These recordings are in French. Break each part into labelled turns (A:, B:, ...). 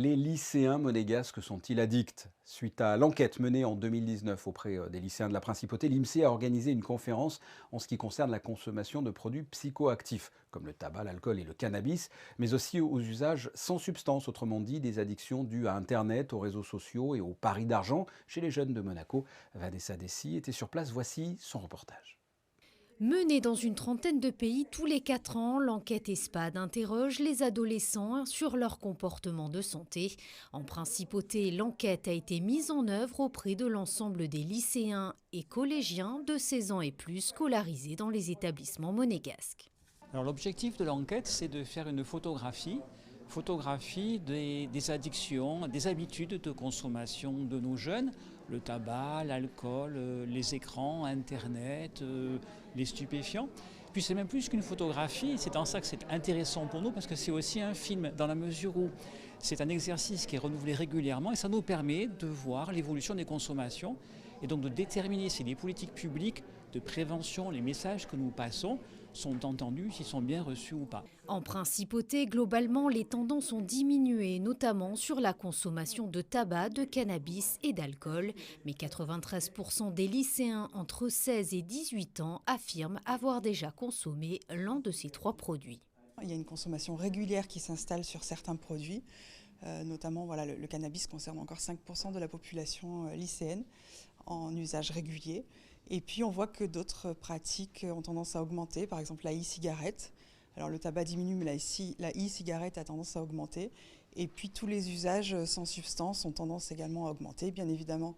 A: Les lycéens monégasques sont-ils addicts? Suite à l'enquête menée en 2019 auprès des lycéens de la Principauté, l'INSEE a organisé une conférence en ce qui concerne la consommation de produits psychoactifs, comme le tabac, l'alcool et le cannabis, mais aussi aux usages sans substance, autrement dit des addictions dues à Internet, aux réseaux sociaux et aux paris d'argent chez les jeunes de Monaco. Vanessa Dessy était sur place, voici son reportage.
B: Menée dans une trentaine de pays tous les 4 ans, l'enquête ESPAD interroge les adolescents sur leur comportement de santé. En principauté, l'enquête a été mise en œuvre auprès de l'ensemble des lycéens et collégiens de 16 ans et plus scolarisés dans les établissements monégasques.
C: Alors l'objectif de l'enquête, c'est de faire une photographie des addictions, des habitudes de consommation de nos jeunes, le tabac, l'alcool, les écrans, Internet, les stupéfiants. Puis c'est même plus qu'une photographie, c'est en ça que c'est intéressant pour nous parce que c'est aussi un film dans la mesure où c'est un exercice qui est renouvelé régulièrement et ça nous permet de voir l'évolution des consommations et donc de déterminer si les politiques publiques de prévention, les messages que nous passons sont entendus, s'ils sont bien reçus ou pas.
B: En principauté, globalement, les tendances ont diminué, notamment sur la consommation de tabac, de cannabis et d'alcool. Mais 93% des lycéens entre 16 et 18 ans affirment avoir déjà consommé l'un de ces trois produits.
D: Il y a une consommation régulière qui s'installe sur certains produits, notamment voilà, le cannabis concerne encore 5% de la population lycéenne en usage régulier. Et puis on voit que d'autres pratiques ont tendance à augmenter, par exemple la e-cigarette. Alors le tabac diminue, mais la e-cigarette a tendance à augmenter. Et puis tous les usages sans substance ont tendance également à augmenter. Bien évidemment,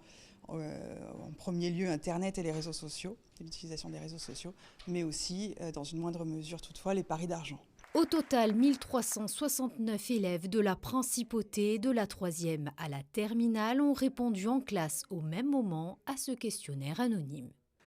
D: en premier lieu, Internet et les réseaux sociaux, l'utilisation des réseaux sociaux, mais aussi, dans une moindre mesure toutefois, les paris d'argent.
B: Au total, 1369 élèves de la Principauté, de la 3e à la terminale, ont répondu en classe au même moment à ce questionnaire anonyme.